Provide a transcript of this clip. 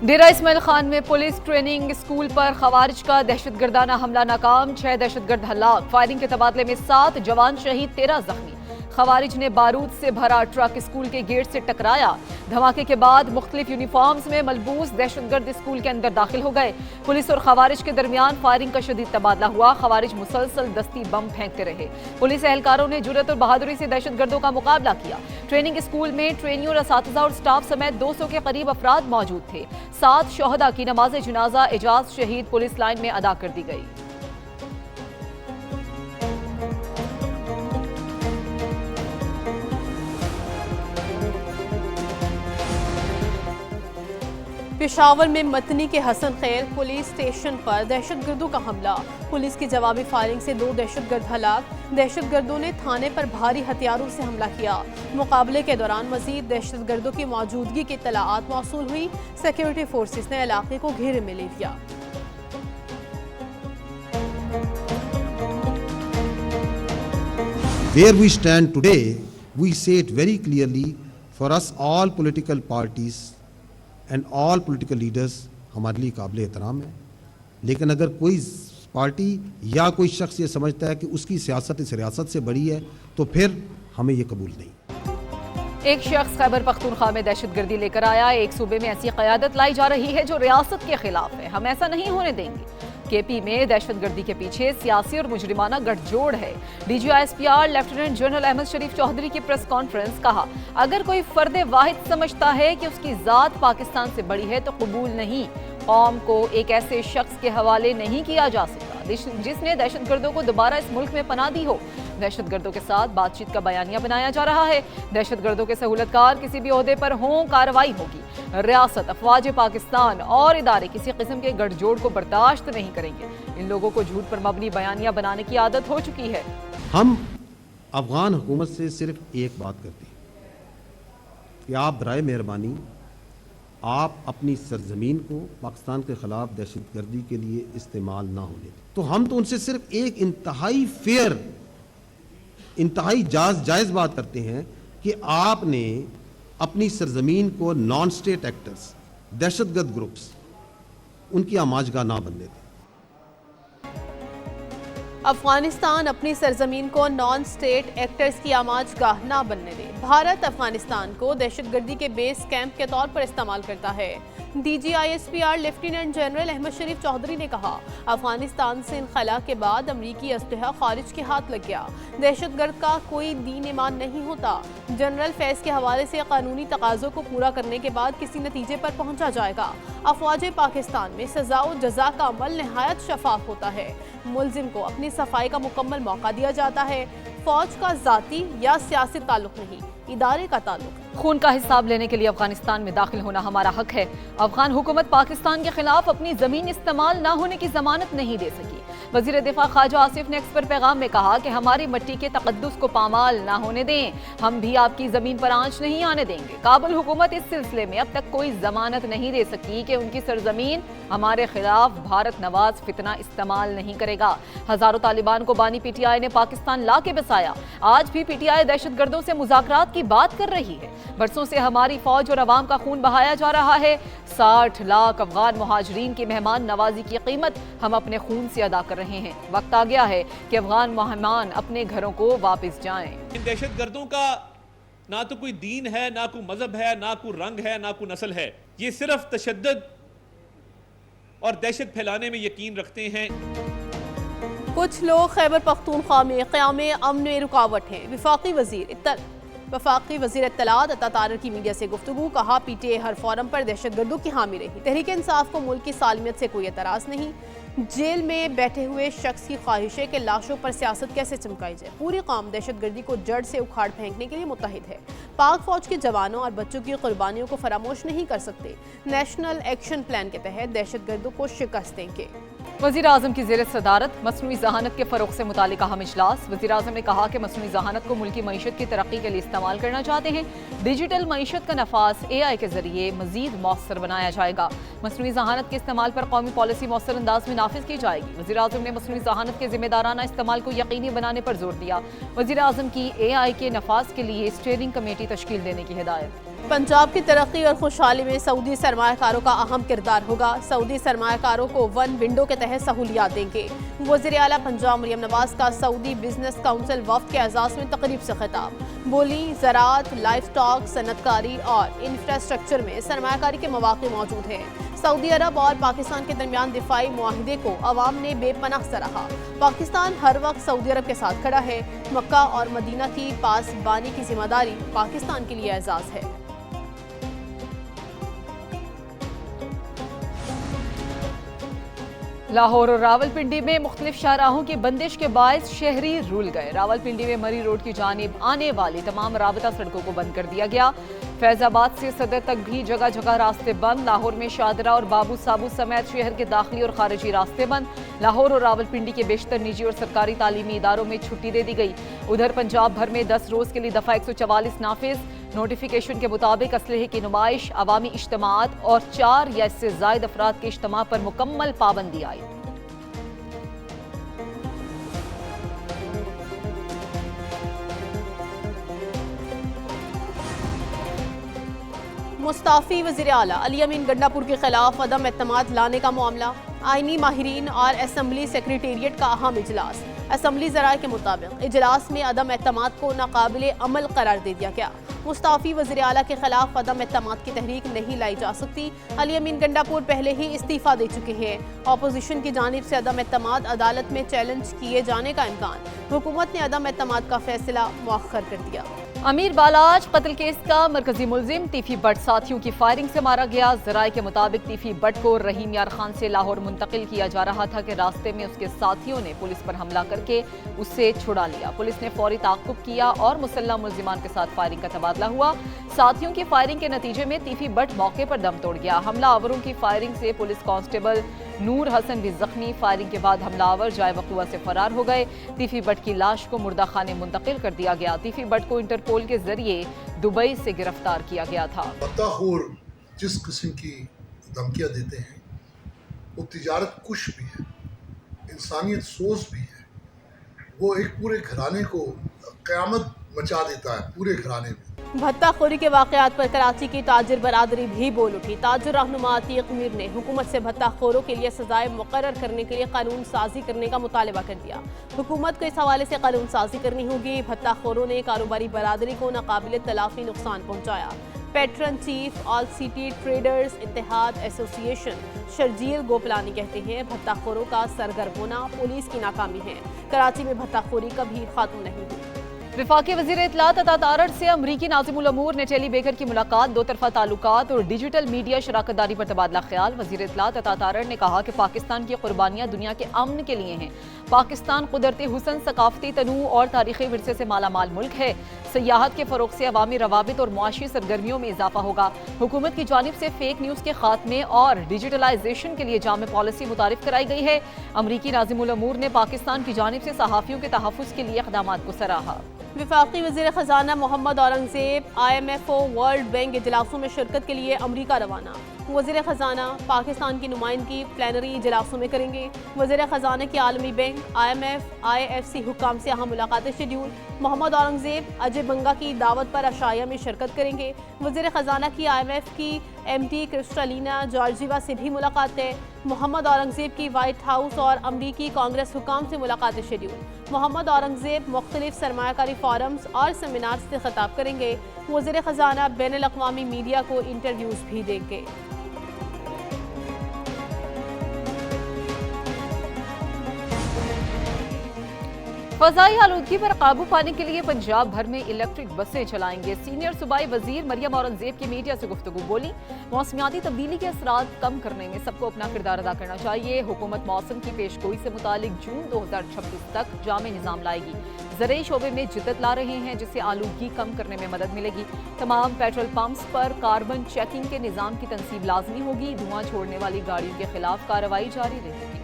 ڈیرہ اسماعیل خان میں police training school پر خوارج کا دہشت گردانہ حملہ ناکام، 6 دہشت گرد ہلاک، فائرنگ کے تبادلے میں 7 جوان شہید، 13 زخمی۔ خوارج نے بارود سے بھرا ٹرک اسکول کے گیٹ سے ٹکرایا، دھماکے کے بعد مختلف یونیفارمز میں ملبوس دہشت گرد اسکول کے اندر داخل ہو گئے۔ پولیس اور خوارج کے درمیان فائرنگ کا شدید تبادلہ ہوا، خوارج مسلسل دستی بم پھینکتے رہے۔ پولیس اہلکاروں نے جرأت اور بہادری سے دہشت گردوں کا مقابلہ کیا۔ ٹریننگ اسکول میں ٹرینیوں اور اساتذہ اور سٹاف سمیت 200 کے قریب افراد موجود تھے۔ 7 شہداء کی نماز جنازہ اعجاز شہید پولیس لائن میں ادا کر دی گئی۔ پشاور میں متنی کے حسن خیر پولیس اسٹیشن پر دہشت گردوں کا حملہ، پولیس کی جوابی فائرنگ سے 2 دہشت گرد ہلاک، دہشت گردوں نے تھانے پر بھاری ہتھیاروں سے حملہ کیا۔ مقابلے کے دوران مزید دہشت گردوں کی موجودگی کی اطلاعات موصول ہوئی، سیکیورٹی فورسز نے علاقے کو گھیرے میں لے لیا۔ Where we stand today, we say it very clearly, for us all political parties and all political leaders ہمارے لیے قابل احترام ہے، لیکن اگر کوئی پارٹی یا کوئی شخص یہ سمجھتا ہے کہ اس کی سیاست اس ریاست سے بڑی ہے تو پھر ہمیں یہ قبول نہیں۔ ایک شخص خیبر پختونخوا میں دہشت گردی لے کر آیا، ایک صوبے میں ایسی قیادت لائی جا رہی ہے جو ریاست کے خلاف ہے، ہم ایسا نہیں ہونے دیں گے۔ کے پی میں دہشت گردی کے پیچھے سیاسی اور مجرمانہ گٹھ جوڑ ہے۔ D G S P R lieutenant general Ahmed Sharif Chaudhry کی پریس کانفرنس، کہا اگر کوئی فرد واحد سمجھتا ہے کہ اس کی ذات پاکستان سے بڑی ہے تو قبول نہیں، قوم کو ایک ایسے شخص کے حوالے نہیں کیا جا سکتا جس نے دہشت گردوں کو دوبارہ اس ملک میں پناہ دی ہو۔ دہشت گردوں کے ساتھ بات چیت کا بیانیہ بنایا جا رہا ہے، دہشت گردوں کے سہولت کار کسی بھی عہدے پر ہوں کارروائی ہوگی۔ ریاست، افواج پاکستان اور ادارے کسی قسم کے گٹھ جوڑ کو برداشت نہیں کریں گے۔ ان لوگوں کو جھوٹ پر مبنی بیانیہ بنانے کی عادت ہو چکی ہے۔ ہم افغان حکومت سے صرف ایک بات کرتے ہیں کہ آپ برائے مہربانی آپ اپنی سرزمین کو پاکستان کے خلاف دہشت گردی کے لیے استعمال نہ ہونے دیں۔ تو ہم تو ان سے صرف ایک انتہائی فیئر، انتہائی جائز بات کرتے ہیں کہ آپ نے اپنی سرزمین کو نان سٹیٹ ایکٹرز، دہشت گرد گروپس، ان کی آماجگاہ نہ بننے دیں۔ افغانستان اپنی سرزمین کو نان سٹیٹ ایکٹرز کی آماجگاہ نہ بننے دے۔ بھارت افغانستان کو دہشت گردی کے بیس کیمپ کے طور پر استعمال کرتا ہے۔ D G I S P R lieutenant general Ahmed Sharif Chaudhry نے کہا افغانستان سے انخلا کے بعد امریکی اسلحہ خارج کے ہاتھ لگ گیا، دہشت گرد کا کوئی دین ایمان نہیں ہوتا۔ جنرل فیض کے حوالے سے قانونی تقاضوں کو پورا کرنے کے بعد کسی نتیجے پر پہنچا جائے گا۔ افواج پاکستان میں سزا و جزا کا عمل نہایت شفاف ہوتا ہے، ملزم کو اپنی صفائی کا مکمل موقع دیا جاتا ہے۔ فوج کا ذاتی یا سیاسی تعلق نہیں، ادارے کا تعلق۔ خون کا حساب لینے کے لیے افغانستان میں داخل ہونا ہمارا حق ہے۔ افغان حکومت پاکستان کے خلاف اپنی زمین استعمال نہ ہونے کی ضمانت نہیں دے سکی۔ وزیر دفاع خواجہ آصف نے ایکس پر پیغام میں کہا کہ ہماری مٹی کے تقدس کو پامال نہ ہونے دیں، ہم بھی آپ کی زمین پر آنچ نہیں آنے دیں گے۔ کابل حکومت اس سلسلے میں اب تک کوئی ضمانت نہیں دے سکی کہ ان کی سرزمین ہمارے خلاف بھارت نواز فتنہ استعمال نہیں کرے گا۔ ہزاروں طالبان کو بانی پی ٹی آئی نے پاکستان لا کے بسایا، آج بھی پی ٹی آئی دہشت گردوں سے مذاکرات کی بات کر رہی ہے۔ برسوں سے ہماری فوج اور عوام کا خون بہایا جا رہا ہے۔ 60 لاکھ افغان مہاجرین کی مہمان نوازی کی قیمت ہم اپنے خون سے ادا کر رہے ہیں۔ وقت آ گیا ہے کہ افغان مہمان اپنے گھروں کو واپس جائیں۔ ان دہشت گردوں کا نہ تو کوئی دین ہے، نہ کوئی مذہب ہے، نہ کوئی رنگ ہے، نہ کوئی نسل ہے، یہ صرف تشدد اور دہشت پھیلانے میں یقین رکھتے ہیں۔ کچھ لوگ خیبر پختونخوا میں قیام امن میں رکاوٹ ہیں۔ وفاقی وزیر اطلاعات عطا طاہر کی میڈیا سے گفتگو، کہا P T I Hare forum پر دہشت گردوں کی حامی رہی، تحریک انصاف کو ملک کی سالمیت سے کوئی اعتراض نہیں۔ جیل میں بیٹھے ہوئے شخص کی خواہش ہے کہ لاشوں پر سیاست کیسے چمکائی جائے۔ پوری قوم دہشت گردی کو جڑ سے اکھاڑ پھینکنے کے لیے متحد ہے۔ پاک فوج کے جوانوں اور بچوں کی قربانیوں کو فراموش نہیں کر سکتے۔ نیشنل ایکشن پلان کے تحت دہشت گردوں کو شکست دیں گے۔ وزیر اعظم کی زیر صدارت مصنوعی ذہانت کے فروغ سے متعلق اہم اجلاس۔ وزیر اعظم نے کہا کہ مصنوعی ذہانت کو ملکی معیشت کی ترقی کے لیے استعمال کرنا چاہتے ہیں۔ ڈیجیٹل معیشت کا نفاذ اے آئی کے ذریعے مزید مؤثر بنایا جائے گا۔ مصنوعی ذہانت کے استعمال پر قومی پالیسی مؤثر انداز میں نافذ کی جائے گی۔ وزیر اعظم نے مصنوعی ذہانت کے ذمہ دارانہ استعمال کو یقینی بنانے پر زور دیا۔ وزیر اعظم کی اے آئی کے نفاذ کے لیے اسٹیئرنگ کمیٹی تشکیل دینے کی ہدایت۔ पंजाब की तरक्की और खुशहाली में सऊदी सरमायाकारों का अहम किरदार होगा। सऊदी सरमायाकारों को वन विंडो के तहत सहूलियात देंगे। वज़ीर आला पंजाब मरियम नवाज का सऊदी बिजनेस काउंसिल वफ़द के एजाज़ में तकरीब से खिताब। बोली, ज़राअत, लाइफ स्टॉक, सनतकारी और इंफ्रास्ट्रक्चर में सरमायाकारी के मौक़े मौजूद हैं। सऊदी अरब और पाकिस्तान के दरमियान दिफाई मुआहिदे को अवाम ने बेपनाह सराहा। पाकिस्तान हर वक्त सऊदी अरब के साथ खड़ा है। मक्का और मदीना की पासबानी की जिम्मेदारी पाकिस्तान के लिए एजाज़ है। लाहौर और रावलपिंडी में मुख्तलिफ शाहराहों की बंदिश के बायस शहरी रुल गए। रावलपिंडी में मरी रोड की जानिब आने वाली तमाम राबता सड़कों को बंद कर दिया गया। फैजाबाद से सदर तक भी जगह जगह रास्ते बंद। लाहौर में शादरा और बाबू साबू समेत शहर के दाखिली और खारिजी रास्ते बंद। लाहौर और रावलपिंडी के बेशतर निजी और सरकारी तालीमी इदारों में छुट्टी दे दी गई। उधर पंजाब भर में 10 रोज के लिए दफा 144 नाफिज। नोटिफिकेशन के मुताबिक असलहे की नुमाइश, अवामी इज्तिमात और 4 या इससे जायद अफराद के इज्तिमा पर मुकम्मल पाबंदी आई। मुस्ताफी वज़ीर आला अली अमीन गंडापुर के खिलाफ अदम एतमाद लाने का मामला। आईनी माहिरीन और असम्बली सेक्रेटेरिएट का अहम इजलास। असम्बली ज़राए के मुताबिक इजलास में अदम एतमाद को नाकाबिले अमल करार दे दिया गया। मुस्ताफी वज़ीर आला के खिलाफ अदम एतमाद की तहरीक नहीं लाई जा सकती। अली अमीन गंडापुर पहले ही इस्तीफ़ा दे चुके हैं। अपोजिशन की जानिब से अदम एतमाद अदालत में चैलेंज किए जाने का इम्कान। हुकूमत ने अदम एतमाद का फैसला मुअख्खर कर दिया। अमीर बालाज कत्ल केस का मरकजी मुलजिम तीफी बट साथियों की फायरिंग से मारा गया। ज़राए के मुताबिक तीफी बट को रहीम यार खान से लाहौर मुंतकिल किया जा रहा था कि रास्ते में उसके साथियों ने पुलिस पर हमला करके उससे छुड़ा लिया। पुलिस ने फौरी ताक़ुब किया और मुसल्लह मुलजिमान के साथ फायरिंग का तबादला हुआ। साथियों की फायरिंग के नतीजे में तीफी बट मौके पर दम तोड़ गया। हमलावरों की फायरिंग से पुलिस कांस्टेबल नूर हसन भी जख्मी। फायरिंग के बाद हमलावर जाए वक़ुआ से फरार हो गए। तीफी बट की लाश को मुर्दा खाने मुंतकिल कर दिया गया। तीफी बट को इंटरपोल के जरिए दुबई से गिरफ्तार किया गया था। बत्ताखोर जिस किस्म की धमकियां देते हैं वो तिजारत कुश भी है, इंसानियत सोच भी है। वो एक पूरे घराने को क़यामत मचा देता है, पूरे घराने में। भत्ताखोरी के वाक़यात पर कराची की ताजिर बरादरी भी बोल उठी। ताजिर रहनुमा अतीक मीर ने हुकूमत से भत्ताखोरों के लिए सजाएं मुकर्रर करने के लिए कानून साजी करने का मुतालबा कर दिया। हुकूमत को इस हवाले से कानून साजी करनी होगी। भत्ताखोरों ने कारोबारी बरादरी को नाकाबिले तलाफी नुकसान पहुँचाया। Patron chief all city traders इत्तेहाद एसोसिएशन शर्जील गोपलानी कहते हैं, भत्ताखोरों का सरगर्म होना पुलिस की नाकामी है। कराची में भत्ताखोरी कभी खात्म नहीं हुई। वफाकी वज़ीर इत्तलात अता तारड़ से अमरीकी नाज़िमुल अमूर नेटेली बेकर की मुलाकात। दो तरफा ताल्लुकात और डिजिटल मीडिया शराकत दारी पर तबादला ख्याल। वज़ीर इत्तलात अता तारड़ ने कहा कि पाकिस्तान की कुर्बानियाँ दुनिया के अमन के लिए हैं। पाकिस्तान कुदरती हुसन, सकाफती तनू और तारीख़ी विरसे से मालामाल मुल्क है। सयाहत के फ़रोग़ से अवामी रवाबित और मुआशी सरगर्मियों में इजाफा होगा। हुकूमत की जानिब से फ़ेक न्यूज़ के खात्मे और डिजिटलाइजेशन के लिए जामे पॉलिसी मुतारिफ कराई गई है। अमरीकी नाज़िमुल अमूर ने पाकिस्तान की जानिब से सहाफ़ियों के तहफ़्फ़ुज़ के लिए इक़दामात को सराहा। वफाकी वज़ीर ख़जाना Muhammad Aurangzeb IMF world bank इजलासों में शिरकत के लिए अमरीका रवाना। वज़ीर ख़जाना पाकिस्तान की नुमाइंदगी प्लानरी इजलासों में करेंगे। वज़ीर ख़जाना की आलमी बैंक, IMF, IFC हुक्काम से अहम मुलाकातें शेड्यूल। मोहम्मद औरंगज़ेब अजय बंगा की दावत पर अशाया में शिरकत करेंगे। वज़ीर ख़जाना की IMF की MD क्रिस्टलिना जॉर्जिवा से भी मुलाकात है। मोहम्मद औरंगज़ेब की वाइट हाउस और अमरीकी कांग्रेस हुक्काम से मुलाकातें शेड्यूल। मोहम्मद औरंगज़ेब मुख्तलिफ सरमायाकारी फोरम्स और सेमिनार से खिताब करेंगे। वज़ीर ख़जाना बैनुल अक़वामी मीडिया को इंटरव्यूज़ भी देंगे। फ़ज़ाई आलूदगी पर काबू पाने के लिए पंजाब भर में इलेक्ट्रिक बसें चलाएंगे। सीनियर सूबाई वज़ीर मरियम औरंगज़ेब की मीडिया से गुफ्तगू बोली, मौसमियाती तब्दीली के असरात कम करने में सबको अपना किरदार अदा करना चाहिए। हुकूमत मौसम की पेशगोई से मुतालिक जून 2026 तक जामे निज़ाम लाएगी। ज़रई शोबे में जिद्दत ला रहे हैं जिससे आलूदगी कम करने में मदद मिलेगी। तमाम पेट्रोल पंप्स पर कार्बन चेकिंग के निज़ाम की तनसीब लाजमी होगी। धुआं छोड़ने वाली गाड़ियों के खिलाफ कार्रवाई जारी रहेगी।